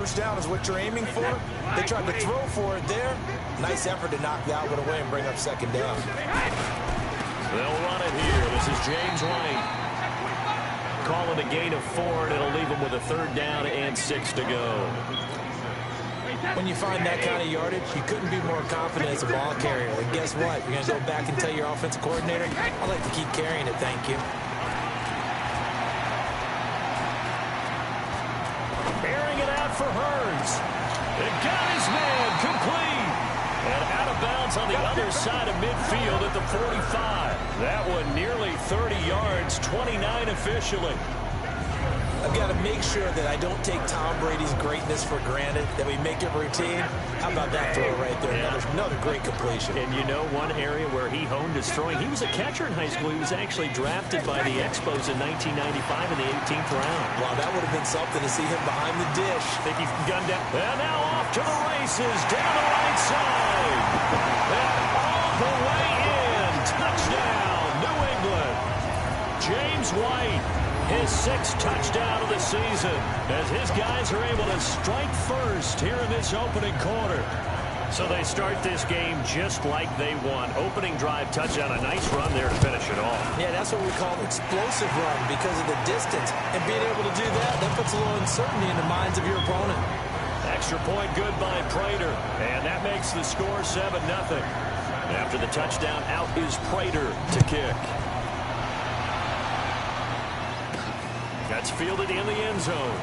First down is what you're aiming for. They tried to throw for it there. Nice effort to knock that one away and bring up second down. They'll run it here. This is James White. Calling a gain of 4, and it'll leave him with a 3rd down and 6 to go. When you find that kind of yardage, you couldn't be more confident as a ball carrier. And guess what? You're going to go back and tell your offensive coordinator, I'd like to keep carrying it, thank you. Airing it out for Hurns. It got his man complete. And out of bounds on the other side of midfield at the 45. That one nearly 30 yards, 29 officially. I've got to make sure that I don't take Tom Brady's greatness for granted, that we make it routine. How about that throw right there? Yeah. Another great completion. And you know one area where he honed his throwing, he was a catcher in high school. He was actually drafted by the Expos in 1995 in the 18th round. Wow, that would have been something to see him behind the dish. I think he's gunned down. And now off to the races, down the right side. And all the way in. Touchdown, New England. James White. His 6th touchdown of the season as his guys are able to strike first here in this opening quarter. So they start this game just like they won. Opening drive touchdown, a nice run there to finish it off. Yeah, that's what we call an explosive run because of the distance. And being able to do that puts a little uncertainty in the minds of your opponent. Extra point good by Prater. And that makes the score 7-0. After the touchdown, out is Prater to kick. That's fielded in the end zone.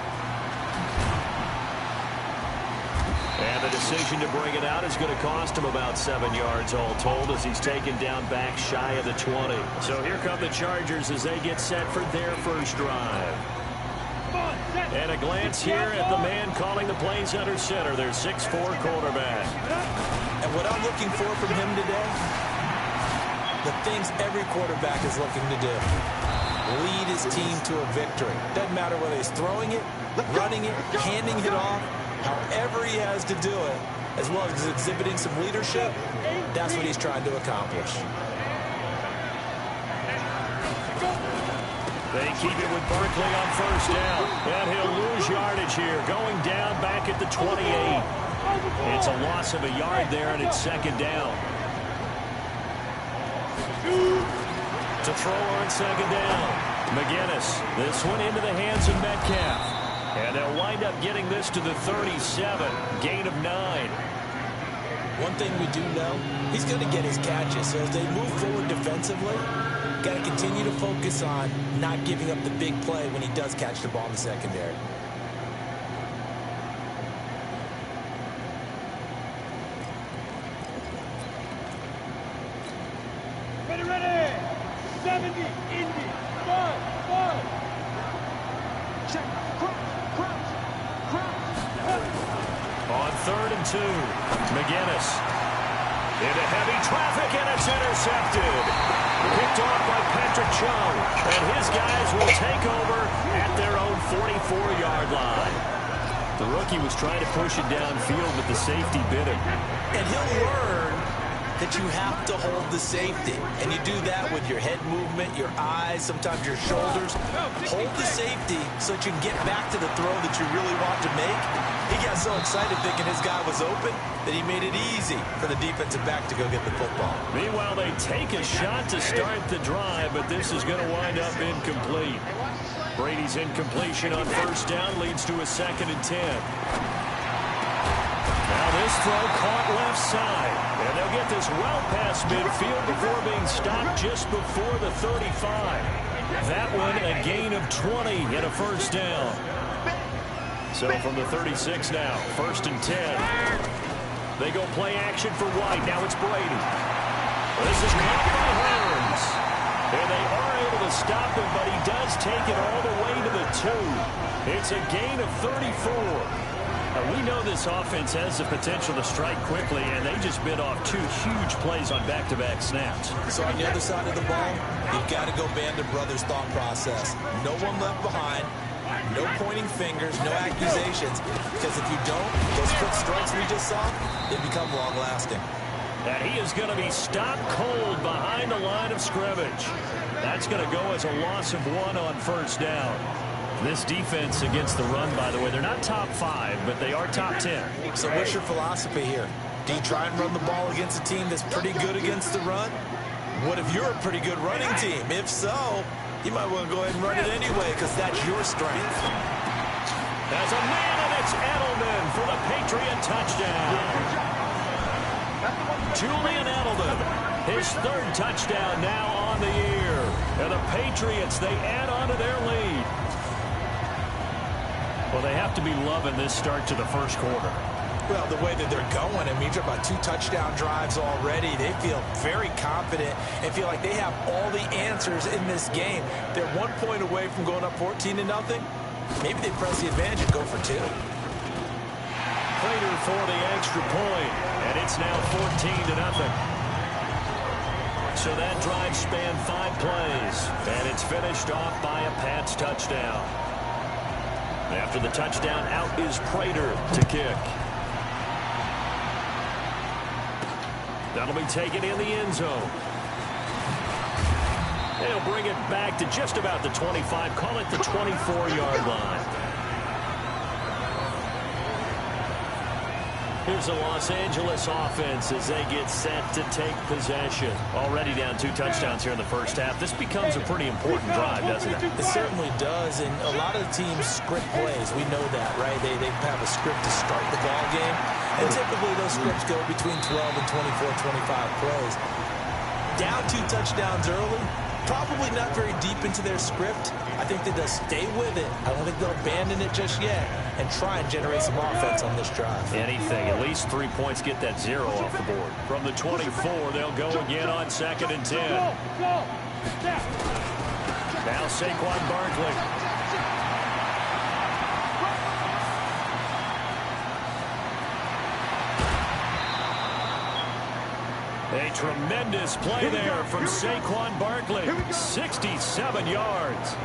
And the decision to bring it out is going to cost him about 7 yards all told as he's taken down back shy of the 20. So here come the Chargers as they get set for their first drive. And a glance here at the man calling the plays under center, their 6'4" quarterback. And what I'm looking for from him today, the things every quarterback is looking to do. Lead his team to a victory. Doesn't matter whether he's throwing it, running it, handing it off, however he has to do it, as well as exhibiting some leadership, that's what he's trying to accomplish. They keep it with Barkley on first down. And he'll lose yardage here, going down back at the 28. It's a loss of a yard there, and it's 2nd down. To throw on 2nd down. Mcginnis. This one into the hands of Metcalf. And they'll wind up getting this to the 37. Gain of 9. One thing we do know, he's going to get his catches. So as they move forward defensively, got to continue to focus on not giving up the big play when he does catch the ball in the secondary. Ready. 70, Indy, 5. Check, crunch. On 3rd and 2, Mcginnis. Into heavy traffic, and it's intercepted. Picked off by Patrick Chung. And his guys will take over at their own 44-yard line. The rookie was trying to push it downfield, but the safety bit him. And he'll learn that you have to hold the safety. And you do that with your head movement, your eyes, sometimes your shoulders. Hold the safety so that you can get back to the throw that you really want to make. He got so excited thinking his guy was open that he made it easy for the defensive back to go get the football. Meanwhile, they take a shot to start the drive, but this is going to wind up incomplete. Brady's incompletion on first down leads to a 2nd and 10. Now this throw caught left side. And they'll get this well past midfield before being stopped just before the 35. That one a gain of 20 and a first down. So from the 36 now, 1st and 10. They go play action for White. Now it's Brady. This is caught by Hurns. And they are able to stop him, but he does take it all the way to the 2. It's a gain of 34. We know this offense has the potential to strike quickly, and they just bit off 2 huge plays on back-to-back snaps. So on the other side of the ball, you've got to go Band of Brothers thought process. No one left behind, no pointing fingers, no accusations, because if you don't, those quick strikes we just saw, they become long-lasting. And he is going to be stopped cold behind the line of scrimmage. That's going to go as a loss of 1 on first down. This defense against the run, by the way, they're not top 5, but they are top 10. So what's your philosophy here? Do you try and run the ball against a team that's pretty good against the run? What if you're a pretty good running team? If so, you might want to go ahead and run it anyway because that's your strength. There's a man, and it's Edelman for the Patriot touchdown. Julian Edelman, his 3rd touchdown now on the year. And the Patriots, they add on to their lead. Well, they have to be loving this start to the first quarter. Well, the way that they're going, I mean, you're talking about 2 touchdown drives already. They feel very confident and feel like they have all the answers in this game. They're 1 point away from going up 14-0. Maybe they press the advantage and go for 2. Prater for the extra point, and it's now 14-0. So that drive spanned 5 plays, and it's finished off by a Pats touchdown. After the touchdown, out is Prater to kick. That'll be taken in the end zone. They'll bring it back to just about the 25, call it the 24-yard line. Here's the Los Angeles offense as they get set to take possession. Already down 2 touchdowns here in the first half. This becomes a pretty important drive, doesn't it? It certainly does, and a lot of teams script plays. We know that, right? They have a script to start the ball game, and typically those scripts go between 12 and 24, 25 plays. Down 2 touchdowns early, probably not very deep into their script. I think that they'll stay with it. I don't think they'll abandon it just yet and try and generate some offense on this drive. Anything, at least 3 points, get that 0 off the board. From the 24, they'll go again on 2nd and 10. Now Saquon Barkley. A tremendous play there from Saquon Barkley. 67 yards.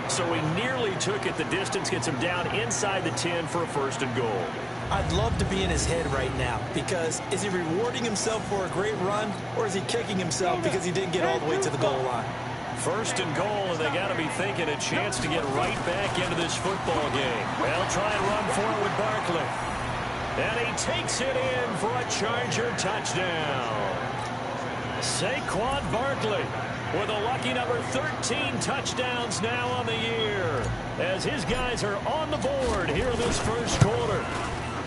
So he nearly took it the distance, gets him down inside the 10 for a 1st and goal. I'd love to be in his head right now because is he rewarding himself for a great run or is he kicking himself because he didn't get all the way to the goal line? 1st and goal, and they got to be thinking a chance to get right back into this football game. They'll try and run for it with Barkley. And he takes it in for a Charger touchdown. Saquon Barkley with a lucky number 13 touchdowns now on the year as his guys are on the board here in this first quarter.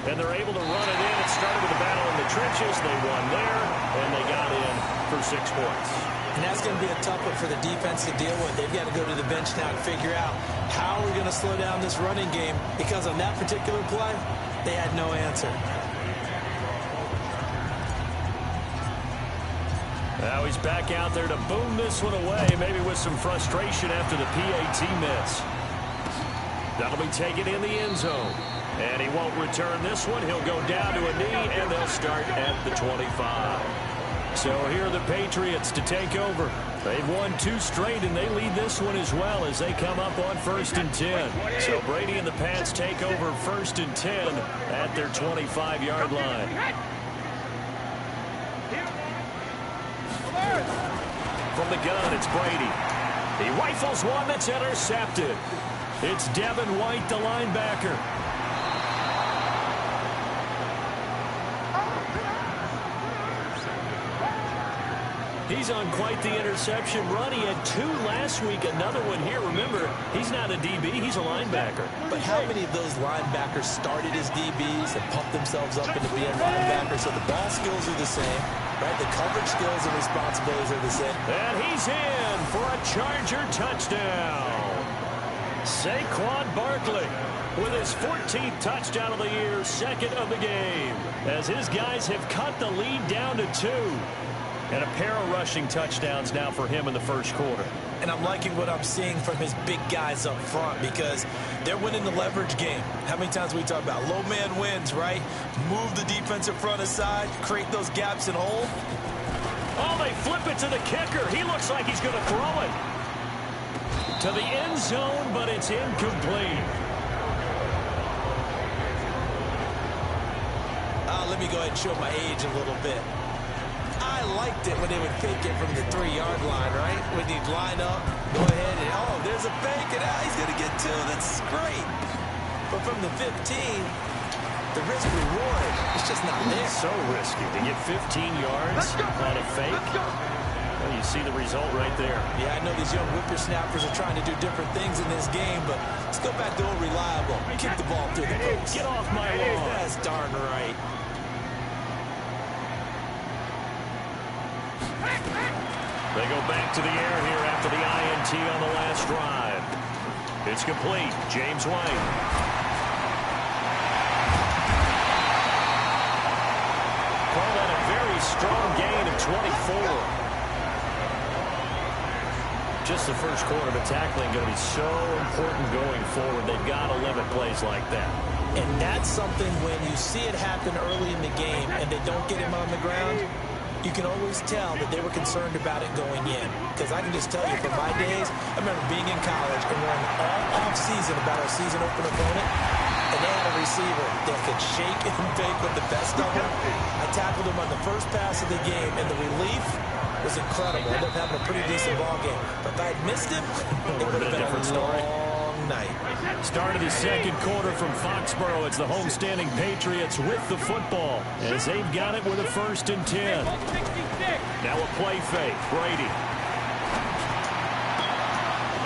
And they're able to run it in. It started with a battle in the trenches. They won there, and they got in for 6 points. And that's going to be a tough one for the defense to deal with. They've got to go to the bench now and figure out how we're going to slow down this running game because on that particular play, they had no answer. Now he's back out there to boom this one away, maybe with some frustration after the PAT miss. That'll be taken in the end zone. And he won't return this one. He'll go down to a knee, and they'll start at the 25. So here are the Patriots to take over. They've won 2 straight, and they lead this one as well as they come up on 1st and 10. So Brady and the Pats take over 1st and 10 at their 25-yard line. From the gun, it's Brady. He rifles one that's intercepted. It's Devin White, the linebacker. He's on quite the interception run. He had 2 last week, another one here. Remember, he's not a DB, he's a linebacker. But how many of those linebackers started as DBs and pumped themselves up into being linebackers? So the ball skills are the same, right? The coverage skills and responsibilities are the same. And he's in for a Charger touchdown. Saquon Barkley with his 14th touchdown of the year, 2nd of the game, as his guys have cut the lead down to 2. And a pair of rushing touchdowns now for him in the first quarter. And I'm liking what I'm seeing from his big guys up front because they're winning the leverage game. How many times we talk about low man wins, right? Move the defensive front aside, create those gaps and hole. Oh, they flip it to the kicker. He looks like he's going to throw it to the end zone, but it's incomplete. Let me go ahead and show my age a little bit. I liked it when they would fake it from the 3-yard line, right? When you'd line up, go ahead, and oh, there's a fake, and he's going to get 2. That's great. But from the 15, the risk reward is just not there. So risky to get 15 yards on a fake. Well, you see the result right there. Yeah, I know these young whippersnappers are trying to do different things in this game, but let's go back to old reliable. Kick the ball through the post. Get off my lawn. That's darn right. They go back to the air here after the INT on the last drive. It's complete. James White. Call that a very strong gain of 24. Just the first quarter, but tackling going to be so important going forward. They've got to limit plays like that. And that's something when you see it happen early in the game and they don't get him on the ground, you can always tell that they were concerned about it going in. Because I can just tell you from my days, I remember being in college and learning all off-season about our season open opponent, and they had a receiver that could shake and bake with the best of them. I tackled him on the first pass of the game, and the relief was incredible. Ended up having a pretty decent ball game. But if I had missed him, it would have been a different story. Night. Start of the second quarter from Foxborough. It's the homestanding Patriots with the football as they've got it with a 1st and 10. Now a play fake. Brady.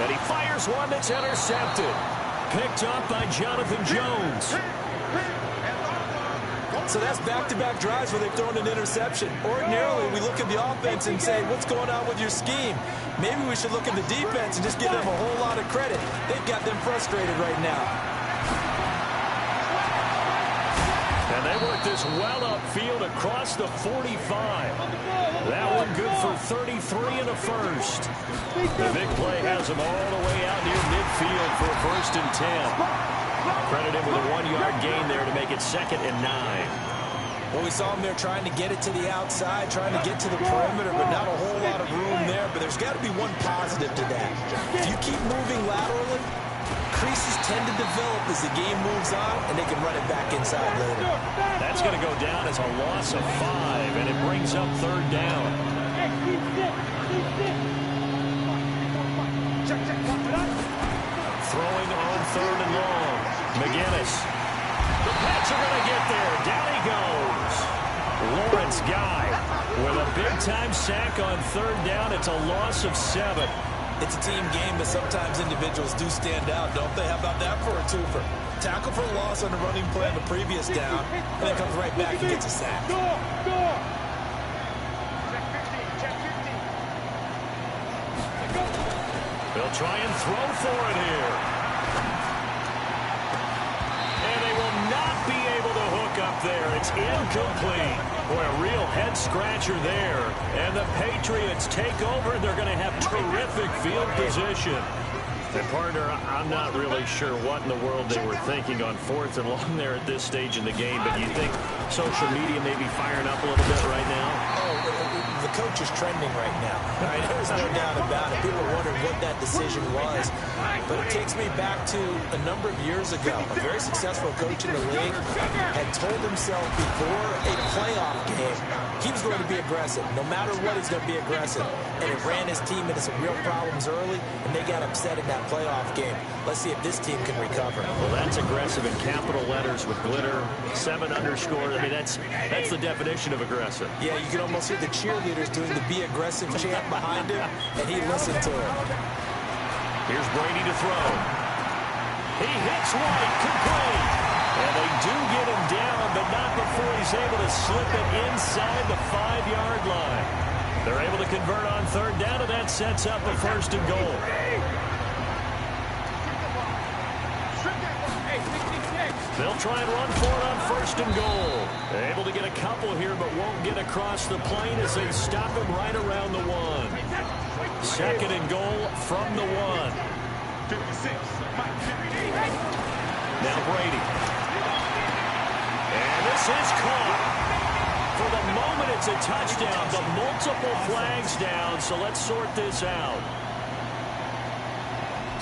And he fires one that's intercepted. Picked up by Jonathan Jones. So that's back-to-back drives where they've thrown an interception. Ordinarily, we look at the offense and say, what's going on with your scheme? Maybe we should look at the defense and just give them a whole lot of credit. They've got them frustrated right now. And they work this well upfield across the 45. That one good for 33 and a first. The big play has them all the way out near midfield for a 1st and 10. Credit him with a 1-yard gain there to make it 2nd and 9. Well, we saw him there trying to get it to the outside, trying to get to the perimeter, but not a whole lot of room there. But there's got to be one positive to that. If you keep moving laterally, creases tend to develop as the game moves on, and they can run it back inside later. That's going to go down as a loss of 5, and it brings up 3rd down. Throwing on 3rd and long. Mcginnis. The Pats are going to get there. Down he goes. Lawrence Guy with a big-time sack on 3rd down. It's a loss of 7. It's a team game, but sometimes individuals do stand out, don't they? How about that for a twofer? Tackle for a loss on the running play on the previous down, and then comes right back and gets a sack. They'll try and throw for it here. And they will not be able to hook up there. It's incomplete. Boy, a real head-scratcher there. And the Patriots take over. They're going to have terrific field position. And, partner, I'm not really sure what in the world they were thinking on 4th and long there at this stage in the game. But you think social media may be firing up a little bit right now? Oh, the coach is trending right now. Right? There's no doubt about it. People are wondering what that decision was. But it takes me back to a number of years ago. A very successful coach in the league had told himself before a playoff game he was going to be aggressive. No matter what, he's going to be aggressive. And it ran his team into some real problems early, and they got upset in that playoff game. Let's see if this team can recover. Well, that's aggressive in capital letters with glitter, 7 underscores. I mean, that's the definition of aggressive. Yeah, you can almost hear the cheerleaders doing the be aggressive chant behind him, and he listened to it. Here's Brady to throw. He hits White, complete. And they do get him down, but not before he's able to slip it inside the 5-yard line. They're able to convert on 3rd down, and that sets up a 1st and goal. They'll try and run for it on 1st and goal. They're able to get a couple here, but won't get across the plane as they stop him right around the 1. 2nd and goal from the 1. Now Brady. And this is caught. For the moment, it's a touchdown. The multiple flags down, so let's sort this out.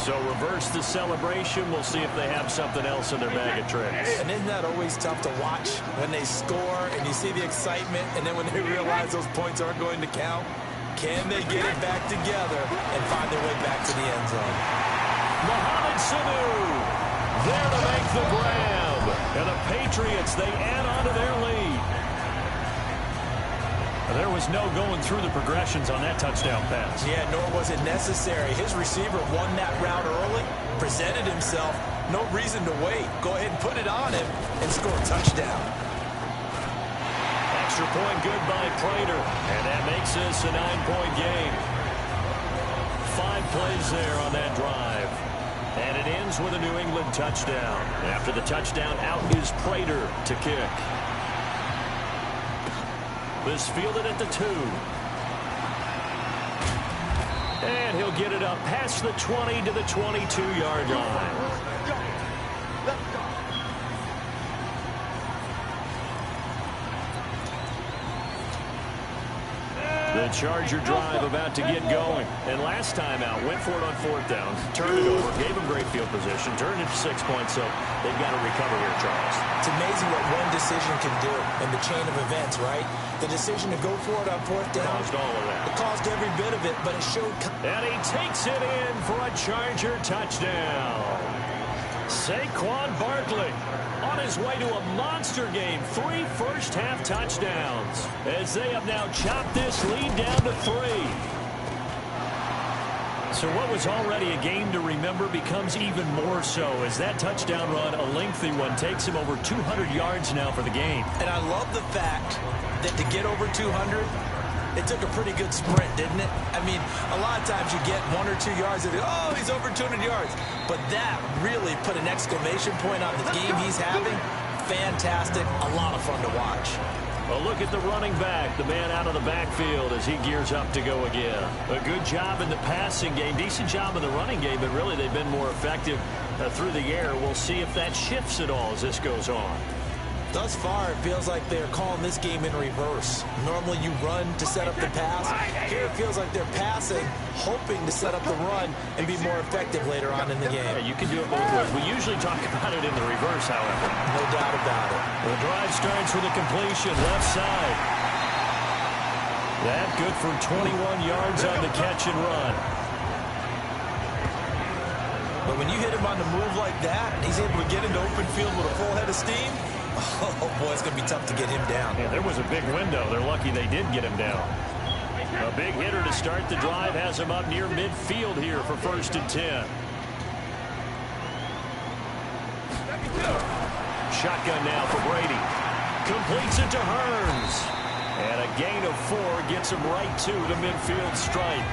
So reverse the celebration. We'll see if they have something else in their bag of tricks. And isn't that always tough to watch when they score and you see the excitement, and then when they realize those points aren't going to count? Can they get it back together and find their way back to the end zone? Mohamed Sanu there to make the grab. And the Patriots, they add on to their lead. There was no going through the progressions on that touchdown pass. Yeah, nor was it necessary. His receiver won that route early, presented himself, no reason to wait. Go ahead and put it on him and score a touchdown. Extra point good by Prater, and that makes this a 9-point game. 5 plays there on that drive. And it ends with a New England touchdown. After the touchdown, out is Prater to kick. This fielded at the 2. And he'll get it up past the 20 to the 22-yard line. The Charger drive about to get going. And last time out, went for it on 4th down, turned it over, gave them great field position, turned it to 6 points, so they've got to recover here, Charles. It's amazing what one decision can do in the chain of events, right? The decision to go for it on 4th down. Caused all of that. It caused every bit of it, but it showed... And he takes it in for a Charger touchdown. Saquon Barkley on his way to a monster game. 3 first-half touchdowns as they have now chopped this lead down to 3. So what was already a game to remember becomes even more so as that touchdown run, a lengthy one, takes him over 200 yards now for the game. And I love the fact that to get over 200, it took a pretty good sprint, didn't it? I mean, a lot of times you get 1 or 2 yards and oh, he's over 200 yards. But that really put an exclamation point on the game he's having. Fantastic. A lot of fun to watch. A look at the running back, the man out of the backfield as he gears up to go again. A good job in the passing game, decent job in the running game, but really they've been more effective through the air. We'll see if that shifts at all as this goes on. Thus far, it feels like they're calling this game in reverse. Normally you run to set up the pass. Here it feels like they're passing, hoping to set up the run and be more effective later on in the game. Yeah, you can do it both ways. We usually talk about it in the reverse, however. No doubt about it. The drive starts with a completion, left side. That good for 21 yards on the catch and run. But when you hit him on the move like that, and he's able to get into open field with a full head of steam, oh, boy, it's going to be tough to get him down. Yeah, there was a big window. They're lucky they did get him down. A big hitter to start the drive has him up near midfield here for 1st and 10. Shotgun now for Brady. Completes it to Hearns. And a gain of 4 gets him right to the midfield stripe.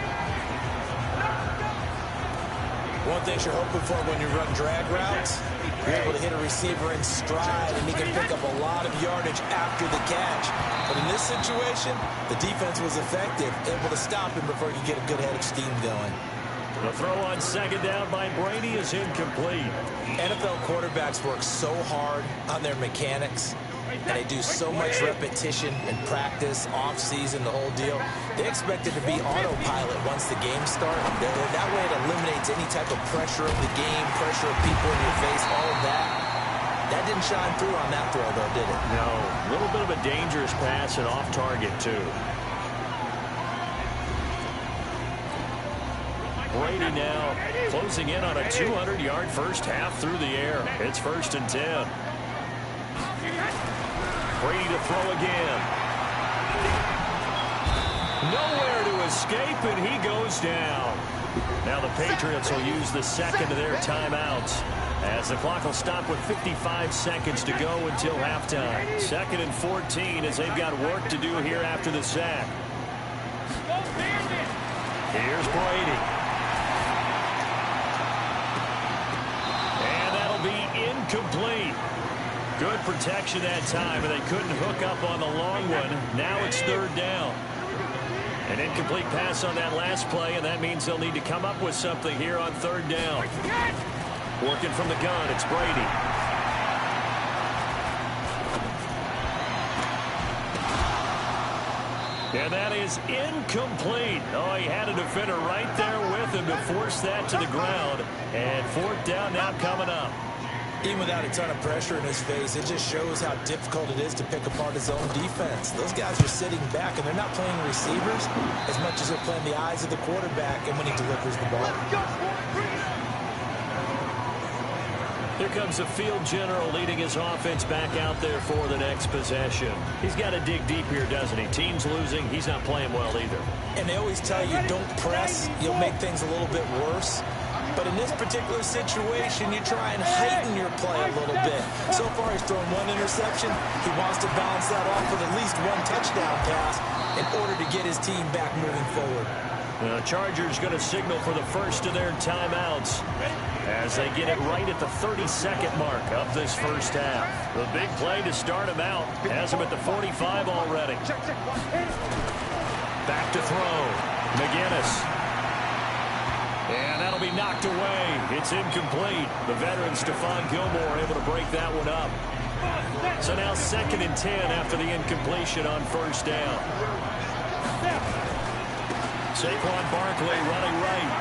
One thing you're hoping for when you run drag routes, you're able to hit a receiver in stride, and he can pick up a lot of yardage after the catch. But in this situation, the defense was effective, able to stop him before he could get a good head of steam going. The throw on 2nd down by Brady is incomplete. NFL quarterbacks work so hard on their mechanics, and they do so much repetition and practice, off-season, the whole deal. They expect it to be autopilot once the game starts. That way it eliminates any type of pressure of the game, pressure of people in your face, all of that. That didn't shine through on that throw, though, did it? No. A little bit of a dangerous pass and off target, too. Brady now closing in on a 200-yard first half through the air. It's 1st and 10. Brady to throw again. Nowhere to escape, and he goes down. Now the Patriots will use the 2nd of their timeouts as the clock will stop with 55 seconds to go until halftime. 2nd and 14 as they've got work to do here after the sack. Here's Brady. And that'll be incomplete. Good protection that time, and they couldn't hook up on the long one. Now it's 3rd down. An incomplete pass on that last play, and that means they'll need to come up with something here on 3rd down. Working from the gun, it's Brady. And that is incomplete. Oh, he had a defender right there with him to force that to the ground. And fourth down now coming up. Even without a ton of pressure in his face, it just shows how difficult it is to pick apart his own defense. Those guys are sitting back, and they're not playing receivers as much as they're playing the eyes of the quarterback and when he delivers the ball. Here comes the field general leading his offense back out there for the next possession. He's got to dig deep here, doesn't he? Team's losing. He's not playing well either. And they always tell you, don't press. You'll make things a little bit worse. But in this particular situation, you try and heighten your play a little bit. So far, he's thrown one interception. He wants to balance that off with at least one touchdown pass in order to get his team back moving forward. The Chargers going to signal for the first of their timeouts as they get it right at the 32nd mark of this first half. The big play to start him out has him at the 45 already. Back to throw. Mcginnis. And that'll be knocked away. It's incomplete. The veteran Stephon Gilmore able to break that one up. So now 2nd and 10 after the incompletion on first down. Saquon Barkley running right.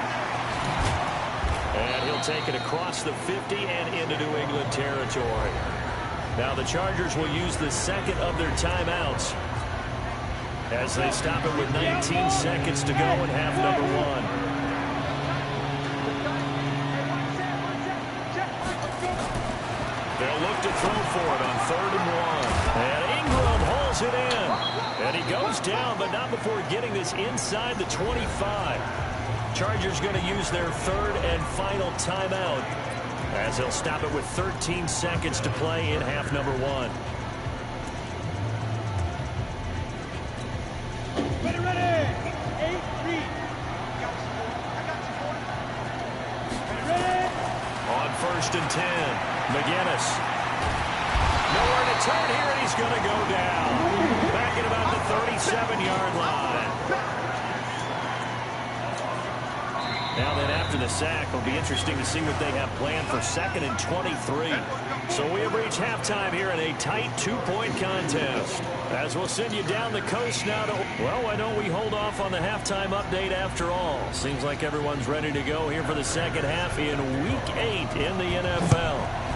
And he'll take it across the 50 and into New England territory. Now the Chargers will use the second of their timeouts as they stop it with 19 seconds to go in half number one. They'll look to throw for it on 3rd and 1. And Ingram hauls it in. And he goes down, but not before getting this inside the 25. Chargers going to use their 3rd and final timeout as they'll stop it with 13 seconds to play in half number one. Ready. 8-3. Ready. On 1st and 10. Mcginnis. Nowhere to turn here, and he's going to go down. Back at about the 37-yard line. Now then, after the sack, it'll be interesting to see what they have planned for 2nd and 23. So we have reached halftime here in a tight 2-point contest. As we'll send you down the coast now to... Well, why don't we hold off on the halftime update after all? Seems like everyone's ready to go here for the second half in Week 8 in the NFL.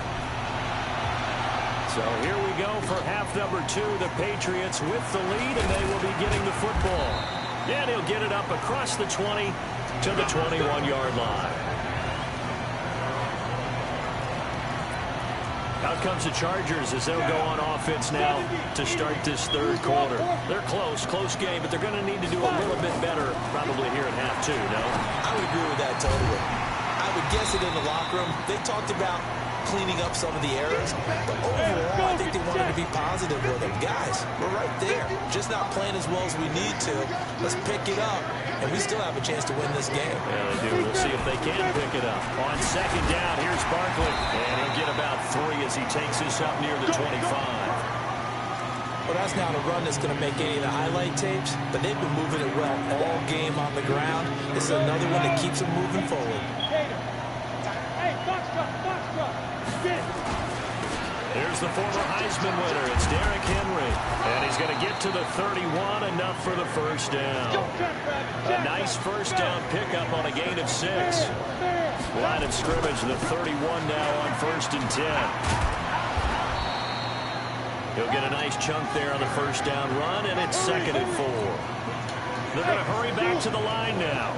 So here we go for half number 2. The Patriots with the lead, and they will be getting the football. And he'll get it up across the 20 to the 21-yard line. Out comes the Chargers as they'll go on offense now to start this third quarter. They're close game, but they're going to need to do a little bit better probably here in half 2, no? I would agree with that totally. I would guess it in the locker room. They talked about cleaning up some of the errors, but overall, I think they wanted to be positive with them. Guys, we're right there. Just not playing as well as we need to. Let's pick it up, and we still have a chance to win this game. Yeah, they do. We'll see if they can pick it up. On 2nd down, here's Barkley, and he'll get about 3 as he takes this up near the 25. Well, that's not a run that's going to make any of the highlight tapes, but they've been moving it well all game on the ground. This is another one that keeps them moving forward. Hey, box truck. Here's the former Heisman winner. It's Derrick Henry. And he's going to get to the 31, enough for the first down. A nice first down pickup on a gain of 6. Line of scrimmage, the 31 now on 1st and 10. He'll get a nice chunk there on the first down run, and it's 2nd and 4. They're going to hurry back to the line now.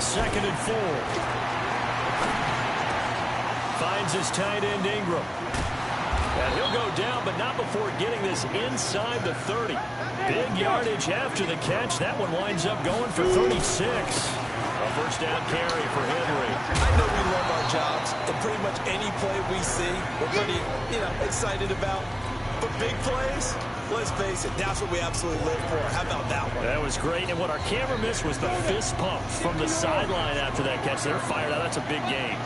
2nd and 4. Finds his tight end Ingram. And he'll go down, but not before getting this inside the 30. Big yardage after the catch. That one winds up going for 36. A first down carry for Henry. I know we love our jobs, and pretty much any play we see, we're pretty, excited about. But big plays, let's face it, that's what we absolutely live for. How about that one? That was great, and what our camera missed was the fist pump from the sideline after that catch. They're fired out. That's a big game.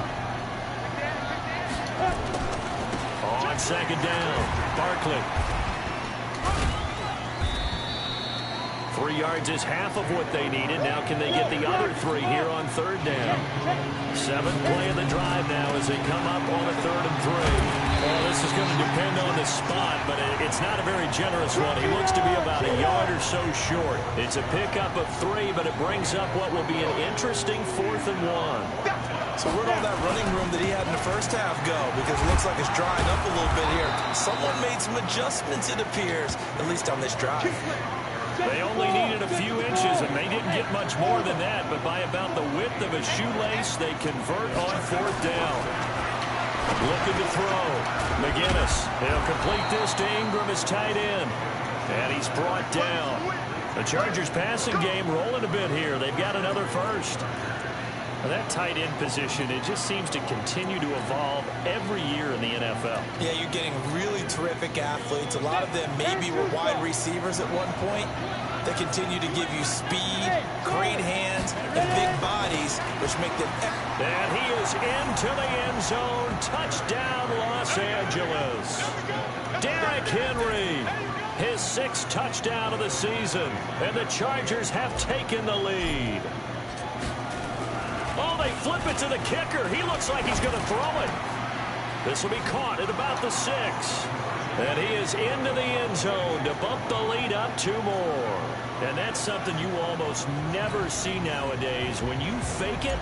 On 2nd down, Barkley. 3 yards is half of what they needed. Now can they get the other 3 here on 3rd down? 7th play of the drive now as they come up on a 3rd and 3. Well, this is going to do depend on the spot, but it's not a very generous one. He looks to be about a yard or so short. It's a pickup of 3, but it brings up what will be an interesting 4th and 1. So where'd all that running room that he had in the first half go? Because it looks like it's drying up a little bit here. Someone made some adjustments, it appears, at least on this drive. They only needed a few inches, and they didn't get much more than that. But by about the width of a shoelace, they convert on 4th down. Looking to throw. Mcginnis. He'll complete this to Ingram, his tight end. And he's brought down. The Chargers passing game rolling a bit here. They've got another first. Well, that tight end position, it just seems to continue to evolve every year in the NFL. Yeah, you're getting really terrific athletes. A lot of them maybe were wide receivers at one point. They continue to give you speed, great hands, and big bodies, which make them... And he is into the end zone. Touchdown, Los Angeles. Derrick Henry, his 6th touchdown of the season. And the Chargers have taken the lead. Oh, they flip it to the kicker. He looks like he's going to throw it. This will be caught at about the 6. And he is into the end zone to bump the lead up 2 more. And that's something you almost never see nowadays. When you fake it,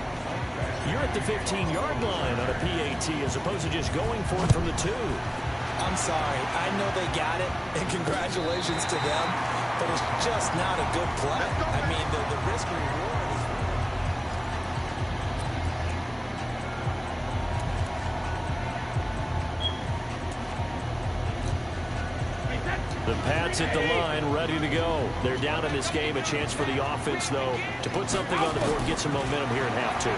you're at the 15-yard line on a PAT as opposed to just going for it from the 2. I'm sorry. I know they got it, and congratulations to them, but it's just not a good play. I mean, the risk-reward is... The Pats at the line, ready to go. They're down in this game. A chance for the offense, though, to put something on the board, get some momentum here in half 2.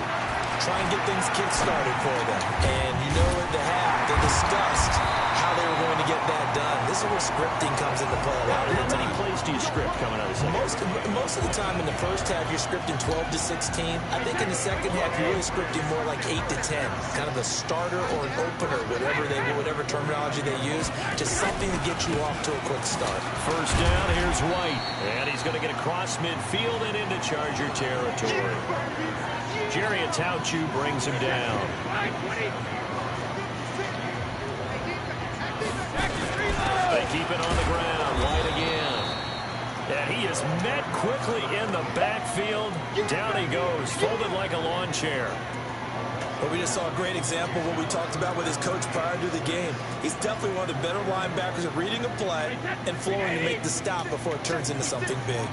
Try and get things kick-started for them. And you know at the half, they discussed how they were going to get that done. This is where scripting comes into play a lot of the time. How many plays do you script coming out of the second? Most of the time in the first half, you're scripting 12 to 16. I think in the second half, you're really scripting more like 8 to 10. Kind of a starter or an opener, whatever terminology they use. Just something to get you off to a quick start. First down, here's White. And he's going to get across midfield and into Charger territory. Jerry Atauchu brings him down. They keep it on the ground. White again. And he is met quickly in the backfield. Down he goes, folded like a lawn chair. But we just saw a great example of what we talked about with his coach prior to the game. He's definitely one of the better linebackers at reading a play and flowing to make the stop before it turns into something big.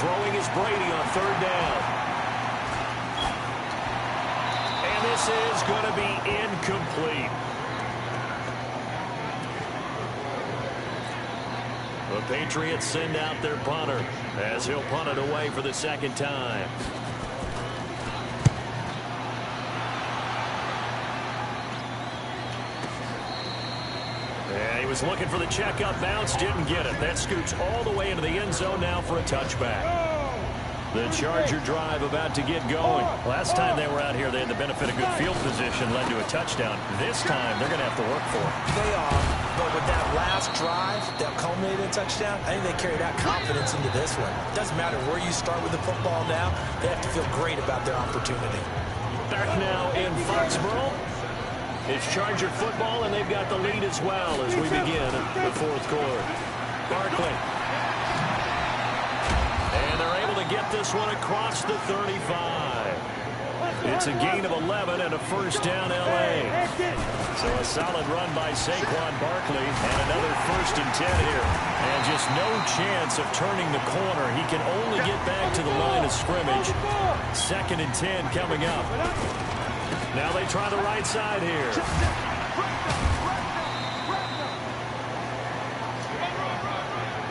Throwing is Brady on 3rd down. And this is going to be incomplete. The Patriots send out their punter as he'll punt it away for the 2nd time. And he was looking for the checkup bounce, didn't get it. That scoots all the way into the end zone now for a touchback. The Charger drive about to get going. Last time they were out here, they had the benefit of good field position, led to a touchdown. This time, they're going to have to work for it. They are, but with that last drive that culminated in a touchdown, I think they carry that confidence into this one. It doesn't matter where you start with the football now. They have to feel great about their opportunity. Back now in Foxborough. It's Charger football, and they've got the lead as well as we begin the 4th quarter. Barkley. And they're able to get this one across the 35. It's a gain of 11 and a first down L.A. So a solid run by Saquon Barkley and another 1st and 10 here. And just no chance of turning the corner. He can only get back to the line of scrimmage. 2nd and 10 coming up. Now they try the right side here.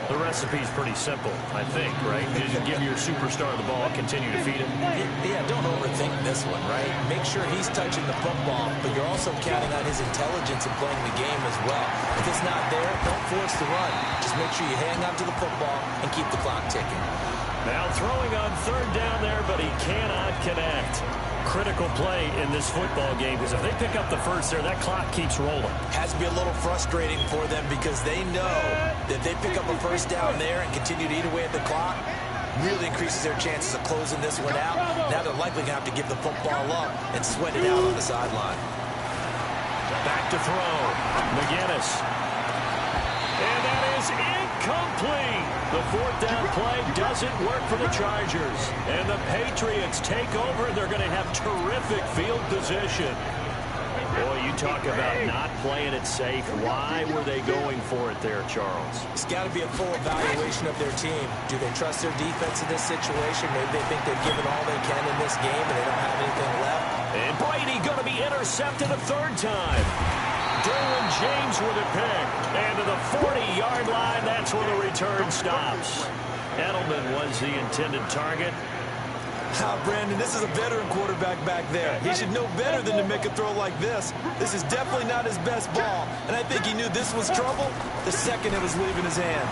The recipe's pretty simple, I think, right? You just give your superstar the ball, continue to feed him. Yeah, don't overthink this one, right? Make sure he's touching the football, but you're also counting on his intelligence in playing the game as well. If it's not there, don't force the run. Just make sure you hang on to the football and keep the clock ticking. Now throwing on 3rd down there, but he cannot connect. Critical play in this football game, because if they pick up the first there, that clock keeps rolling. Has to be a little frustrating for them because they know that if they pick up a first down there and continue to eat away at the clock, really increases their chances of closing this one out. Now they're likely going to have to give the football up and sweat it out on the sideline. Back to throw. Mcginnis. And that is incomplete. The fourth down play doesn't work for the Chargers. And the Patriots take over. They're going to have terrific field position. Boy, you talk about not playing it safe. Why were they going for it there, Charles? It's got to be a full evaluation of their team. Do they trust their defense in this situation? Maybe they think they've given all they can in this game and they don't have anything left. And Brady going to be intercepted a third time. Derwin James with a pick. And to the 40-yard line, that's where the return stops. Edelman was the intended target. Brandon, this is a veteran quarterback back there. He should know better than to make a throw like this. This is definitely not his best ball, and I think he knew this was trouble the second it was leaving his hand.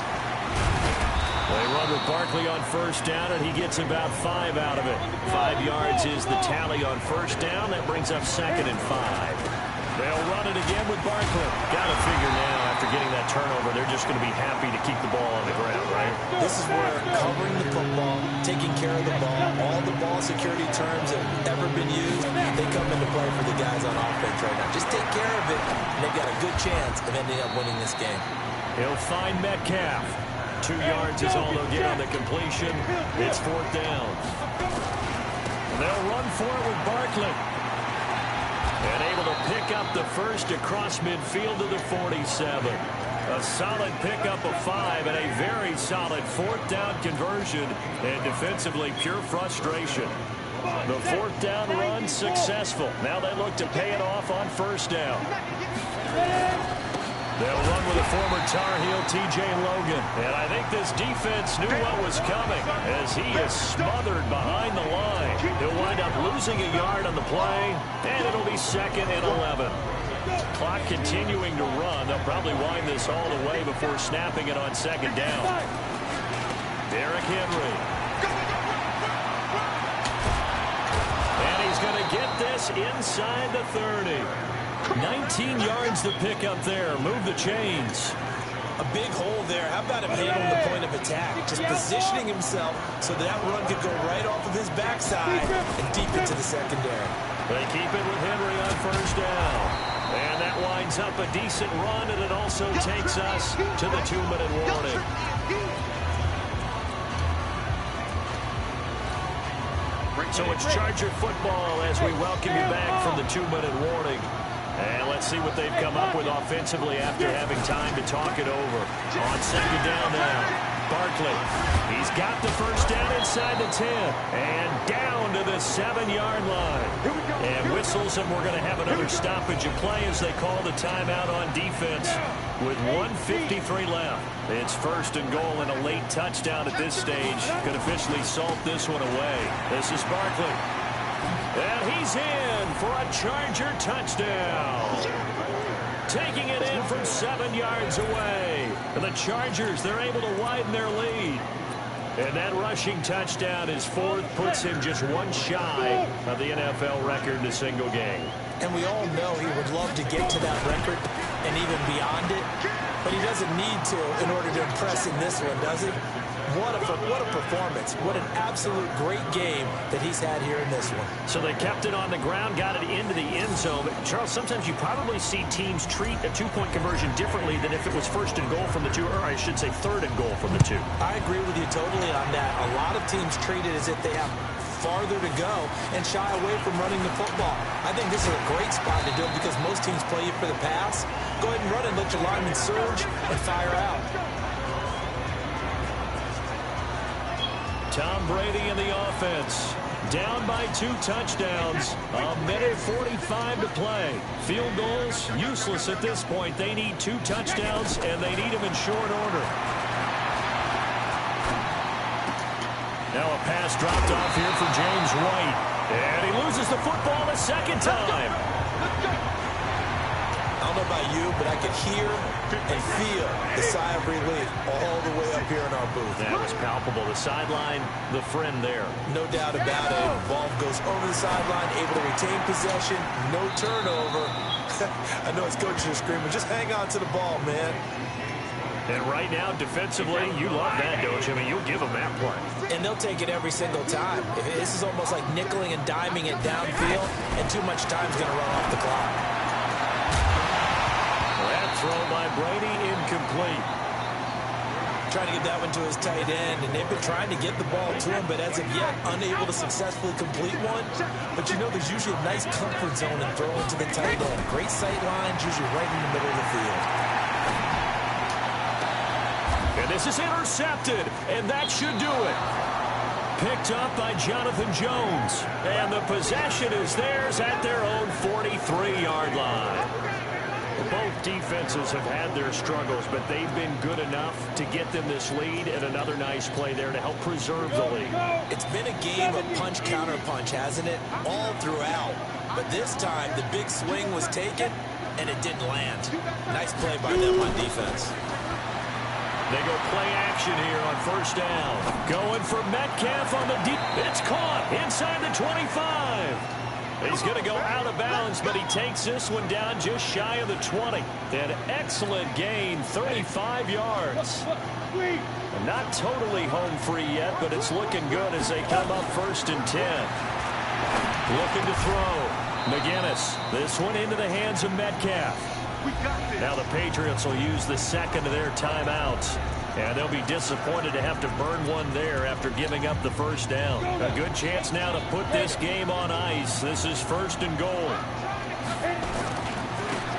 They run with Barkley on first down, and he gets about 5 out of it. 5 yards is the tally on first down. That brings up 2nd and 5. They'll run it again with Barkley. Got to figure now, after getting that turnover, they're just going to be happy to keep the ball on the ground, right? This is where covering the football, taking care of the ball, all the ball security terms that have ever been used, they come into play for the guys on offense right now. Just take care of it, and they've got a good chance of ending up winning this game. He'll find Metcalf. 2 yards is all they'll get on the completion. It's 4th down. They'll run for it with Barkley. And able to pick up the first across midfield to the 47. A solid pickup of 5 and a very solid 4th down conversion. And defensively, pure frustration. The 4th down run successful. Now they look to pay it off on first down. They'll run with a former Tar Heel, T.J. Logan. And I think this defense knew what was coming as he is smothered behind the line. He'll wind up losing a yard on the play, and it'll be 2nd and 11. Clock continuing to run. They'll probably wind this all the way before snapping it on 2nd down. Derrick Henry. And he's going to get this inside the 30. 19 yards to pick up there. Move the chains. A big hole there. How about him handling the point of attack? Just positioning himself so that run could go right off of his backside and deep into the secondary. They keep it with Henry on first down. And that winds up a decent run, and it also takes us to the 2-minute warning. So it's Charger football as we welcome you back from the 2-minute warning. And let's see what they've come up with offensively after having time to talk it over. On 2nd down now. Barkley. He's got the first down inside the 10. And down to the 7-yard line. And whistles, and we're going to have another stoppage of play as they call the timeout on defense with 1:53 left. It's 1st and goal, and a late touchdown at this stage could officially salt this one away. This is Barkley. And he's in for a Charger touchdown. Taking it in from 7 yards away. And the Chargers, they're able to widen their lead. And that rushing touchdown is 4th, puts him just one shy of the NFL record in a single game. And we all know he would love to get to that record and even beyond it. But he doesn't need to in order to impress in this one, does he? What a performance. What an absolute great game that he's had here in this one. So they kept it on the ground, got it into the end zone. But Charles, sometimes you probably see teams treat a 2-point conversion differently than if it was 1st and goal from the 2, or I should say 3rd and goal from the 2. I agree with you totally on that. A lot of teams treat it as if they have farther to go and shy away from running the football. I think this is a great spot to do it because most teams play you for the pass. Go ahead and run it, let your linemen surge and fire out. Tom Brady in the offense. Down by 2 touchdowns. 1:45 to play. Field goals, useless at this point. They need 2 touchdowns, and they need them in short order. Now a pass dropped off here for James White. And he loses the football a 2nd time. I don't know about you, but I could hear and feel the sigh of relief all the way up here in our booth. That was palpable. The sideline, the friend there. No doubt about it. Ball goes over the sideline, able to retain possession, no turnover. I know his coaches are screaming, just hang on to the ball, man. And right now, defensively, you love that, don't you? I mean, you'll give them that play. And they'll take it every single time. This is almost like nickeling and diming it downfield, and too much time's going to run off the clock. That throw by Brady incomplete. Trying to get that one to his tight end, and they've been trying to get the ball to him, but as of yet, unable to successfully complete one. But you know, there's usually a nice comfort zone in throwing to the tight end. Great sight lines, usually right in the middle of the field. And this is intercepted, and that should do it. Picked up by Jonathan Jones, and the possession is theirs at their own 43-yard line. Both defenses have had their struggles, but they've been good enough to get them this lead, and another nice play there to help preserve the lead. It's been a game of punch-counter-punch, hasn't it? All throughout. But this time, the big swing was taken, and it didn't land. Nice play by them on defense. They go play action here on first down. Going for Metcalf on the deep. It's caught inside the 25. He's going to go out of bounds, but he takes this one down just shy of the 20. An excellent gain, 35 yards. And not totally home free yet, but it's looking good as they come up 1st and 10. Looking to throw. Mcginnis. This one into the hands of Metcalf. Now the Patriots will use the second of their timeouts. And they'll be disappointed to have to burn one there after giving up the first down. A good chance now to put this game on ice. This is 1st and goal.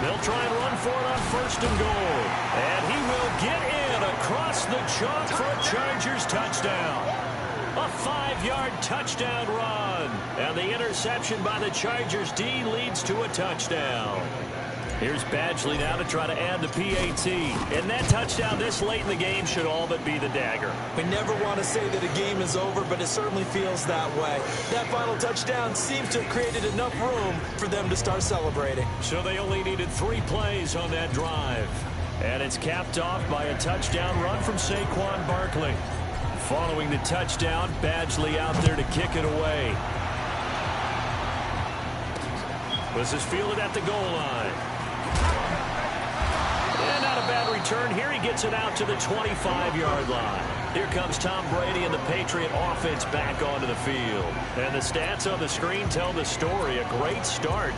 They'll try and run for it on 1st and goal. And he will get in across the chalk for a Chargers touchdown. A 5-yard touchdown run. And the interception by the Chargers D leads to a touchdown. Here's Badgley now to try to add the PAT. And that touchdown this late in the game should all but be the dagger. We never want to say that a game is over, but it certainly feels that way. That final touchdown seems to have created enough room for them to start celebrating. So they only needed 3 plays on that drive. And it's capped off by a touchdown run from Saquon Barkley. Following the touchdown, Badgley out there to kick it away. This is fielded at the goal line. And not a bad return. Here he gets it out to the 25-yard line. Here comes Tom Brady and the Patriot offense back onto the field. And the stats on the screen tell the story. A great start.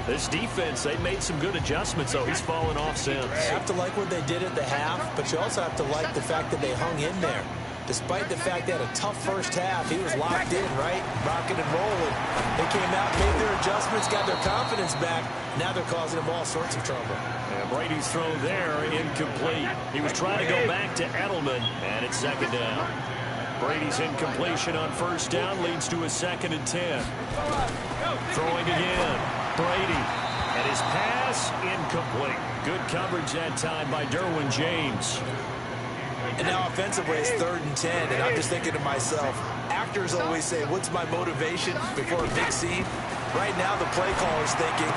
This defense, they made some good adjustments, though. He's fallen off since. You have to like what they did at the half, but you also have to like the fact that they hung in there. Despite the fact they had a tough first half, he was locked in, right? Rocking and rolling. They came out, made their adjustments, got their confidence back. Now they're causing them all sorts of trouble. And Brady's throw there, incomplete. He was trying to go back to Edelman, and it's 2nd down. Brady's incompletion on 1st down leads to a 2nd and 10. Throwing again. Brady. And his pass, incomplete. Good coverage that time by Derwin James. And now offensively, it's 3rd and 10, and I'm just thinking to myself, actors always say, what's my motivation before a big scene? Right now, the play caller's thinking,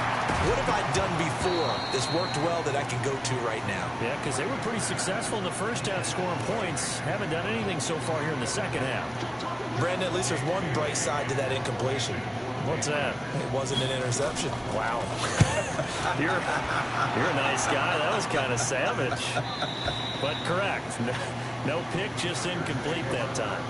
what have I done before that's worked well that I can go to right now? Yeah, because they were pretty successful in the first half scoring points. Haven't done anything so far here in the second half. Brandon, at least there's one bright side to that incompletion. What's that? It wasn't an interception. Wow. You're a nice guy. That was kind of savage. But correct. No pick, just incomplete that time.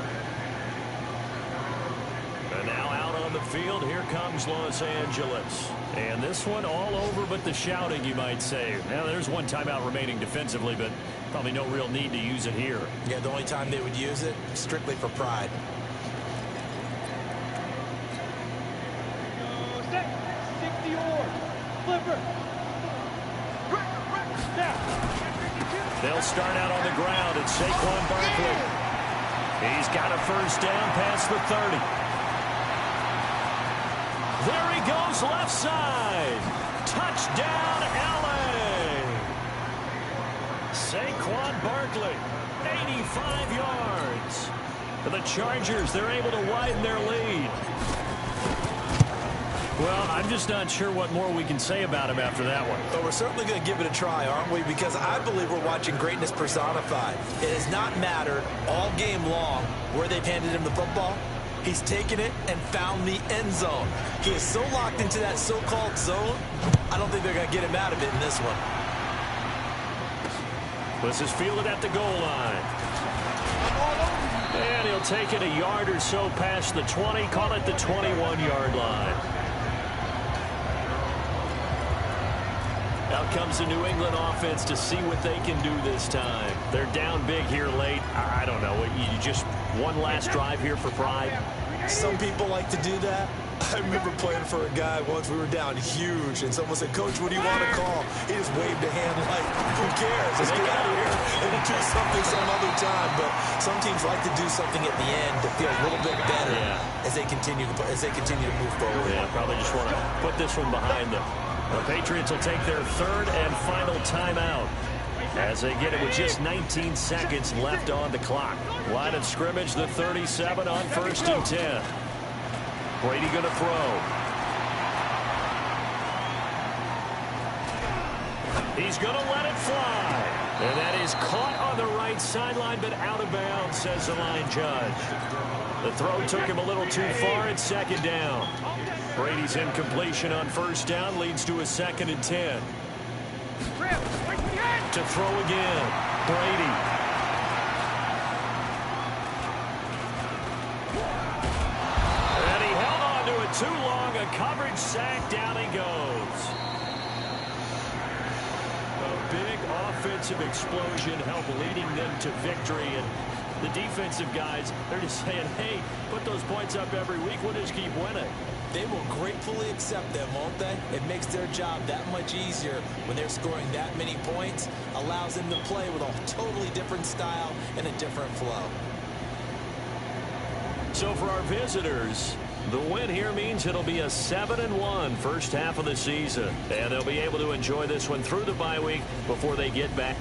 And now out on the field, here comes Los Angeles. And this one all over but the shouting, you might say. Now, there's one timeout remaining defensively, but probably no real need to use it here. Yeah, the only time they would use it, strictly for pride. They'll start out on the ground. It's Saquon Barkley. He's got a 1st down past the 30. There he goes left side. Touchdown, L.A. Saquon Barkley, 85 yards. For the Chargers, they're able to widen their lead. Well, I'm just not sure what more we can say about him after that one. But we're certainly going to give it a try, aren't we? Because I believe we're watching greatness personified. It has not mattered all game long where they've handed him the football. He's taken it and found the end zone. He is so locked into that so-called zone, I don't think they're going to get him out of it in this one. This is fielded at the goal line. And he'll take it a yard or so past the 20, call it the 21-yard line. Out comes the New England offense to see what they can do this time. They're down big here late. I don't know. You just one last drive here for pride? Some people like to do that. I remember playing for a guy once. We were down huge, and someone said, "Coach, what do you want to call?" He just waved a hand like, "Who cares? Let's get out of here and do something some other time." But some teams like to do something at the end to feel a little bit better as they continue to move forward. Yeah, probably just want to put this one behind them. The Patriots will take their third and final timeout as they get it with just 19 seconds left on the clock. Line of scrimmage, the 37 on 1st and 10. Brady going to throw. He's going to let it fly. And that is caught on the right sideline, but out of bounds, says the line judge. The throw took him a little too far at 2nd down. Brady's incompletion on 1st down leads to a 2nd and 10. To throw again. Brady. And he held on to it too long. A coverage sack. Down he goes. A big offensive explosion helped leading them to victory. And the defensive guys, they're just saying, hey, put those points up every week. We'll just keep winning. They will gratefully accept them, won't they? It makes their job that much easier when they're scoring that many points. Allows them to play with a totally different style and a different flow. So for our visitors, the win here means it'll be a 7-1 first half of the season. And they'll be able to enjoy this one through the bye week before they get back.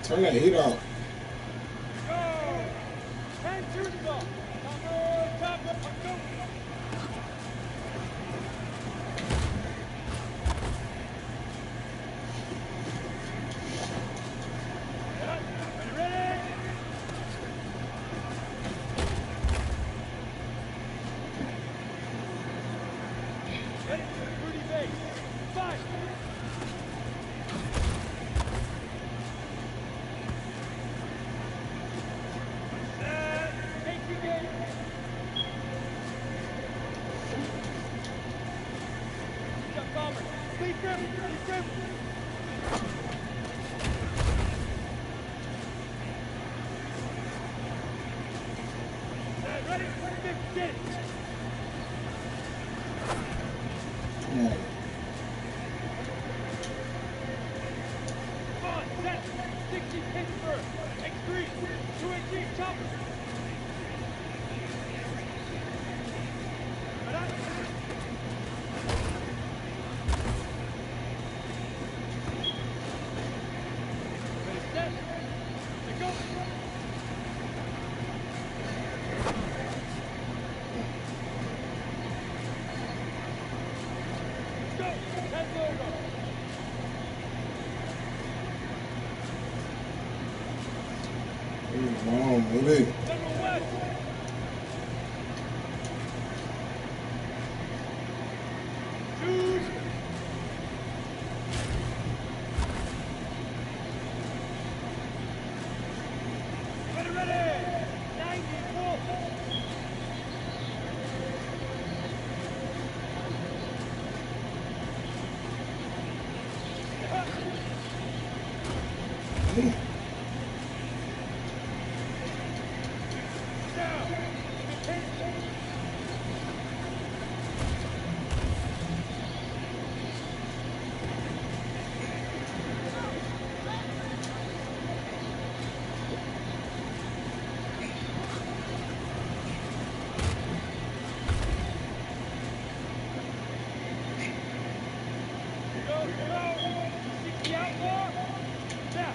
Turn that heat off. Ready? Get it. Yeah. On, set. 60 pitch first. X3. 218 chopper. Ready? Set. Let go. Go. 10 logo. Come on, baby. Federal West. Choose. Ready. 90 full. Down. Go. 60 outlaw. Now.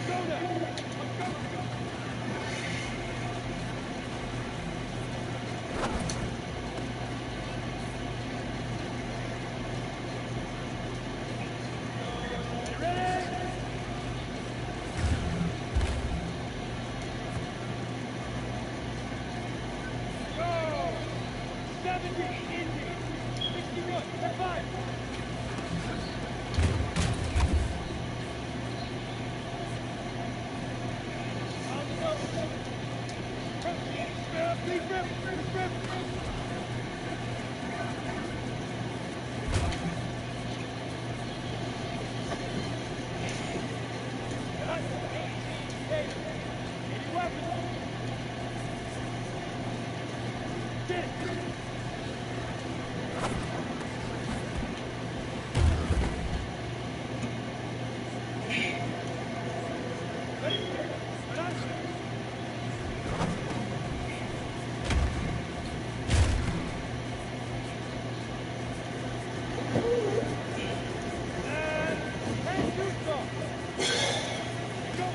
Go now. Go. Ready? Go! 70, Indy. 61, step 5. On the go. Please rip. Hey, any weapons? Get it. Ready? Ready? And hey, shoot off. Go.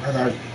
All right.